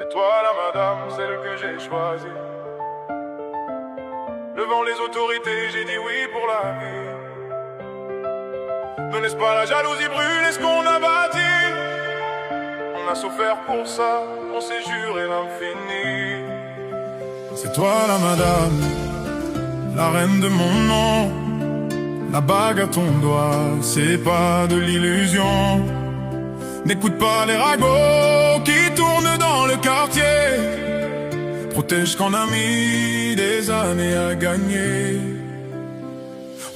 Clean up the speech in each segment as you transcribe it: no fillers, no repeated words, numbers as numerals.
C'est toi la madame, celle que j'ai choisie. Devant les autorités, j'ai dit oui pour la vie. Ne laisse pas la jalousie brûler ce qu'on a bâti. On a souffert pour ça, on s'est juré l'infini. C'est toi la madame, la reine de mon nom. La bague à ton doigt, c'est pas de l'illusion. N'écoute pas les ragots qui tournent dans le quartier. Protège qu'on a mis des années à gagner.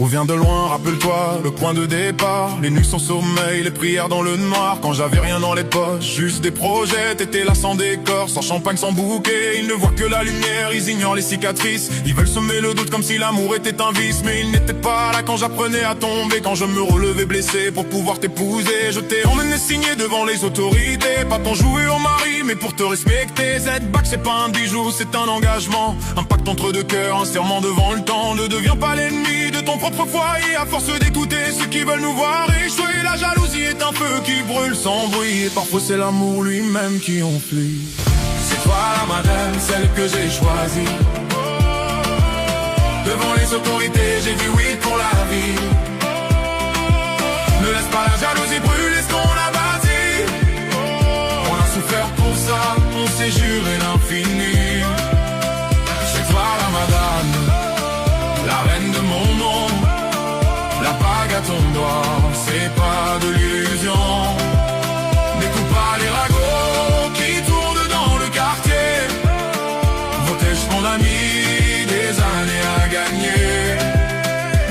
On vient de loin, rappelle-toi, le point de départ. Les nuits sans sommeil, les prières dans le noir. Quand j'avais rien dans les poches, juste des projets. T'étais là sans décor, sans champagne, sans bouquet. Ils ne voient que la lumière, ils ignorent les cicatrices. Ils veulent semer le doute comme si l'amour était un vice. Mais ils n'étaient pas là quand j'apprenais à tomber. Quand je me relevais blessé pour pouvoir t'épouser. Je t'ai emmené signé devant les autorités. Pas ton jouet au mari, mais pour te respecter. Cette bague c'est pas un bijou, c'est un engagement. Un pacte entre deux cœurs, un serment devant le temps. Ne deviens pas l'ennemi de ton propre foyer à force d'écouter ceux qui veulent nous voir échouer. La jalousie est un feu qui brûle sans bruit. Et parfois c'est l'amour lui-même qui enfouit. C'est toi la madame, celle que j'ai choisie. Devant les autorités, j'ai dit oui pour la vie. Ne laisse pas la jalousie brûler ce qu'on a bâti. On a souffert pour ça, on s'est juré l'infini. C'est toi la madame, la reine de mon nom. La bague à ton doigt, c'est pas de l'illusion. N'écoute pas les ragots qui tournent dans le quartier. Protège ton ami, des années à gagner.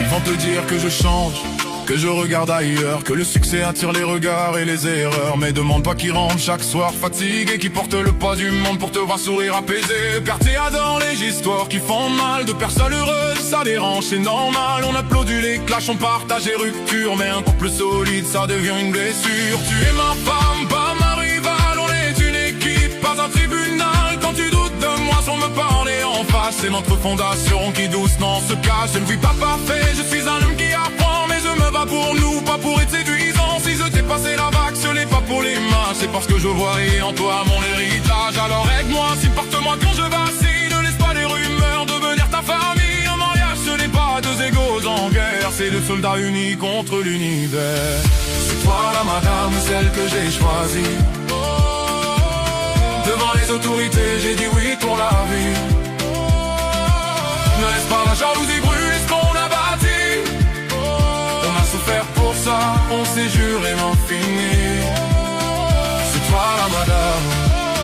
Ils vont te dire que je change, que je regarde ailleurs, que le succès attire les regards et les erreurs. Mais demande pas qui rentre chaque soir fatigué, qui porte le poids du monde pour te voir sourire apaisé. Quartier adore les histoires qui font mal, de personnes heureuses, ça dérange, c'est normal. On applaudit les clashs, on partage les ruptures, mais un couple solide, ça devient une blessure. Tu es ma femme, pas ma rivale, on est une équipe, pas un tribunal. Quand tu doutes de moi sans me parler en face, c'est notre fondation qui doucement se cache. Je ne vis pas parfait, je suis un homme qui apprend, mais je me bats pour nous, pas pour être séduisant. Si je t'ai passé la vague, ce n'est pas pour les mains, c'est parce que je voyais en toi mon héritage. Alors aide-moi, supporte-moi quand je vacille. Ne laisse pas les rumeurs devenir ta famille. Un mariage, ce n'est pas deux égaux en guerre, c'est deux soldats unis contre l'univers. C'est toi la madame, celle que j'ai choisie. Devant les autorités, j'ai dit oui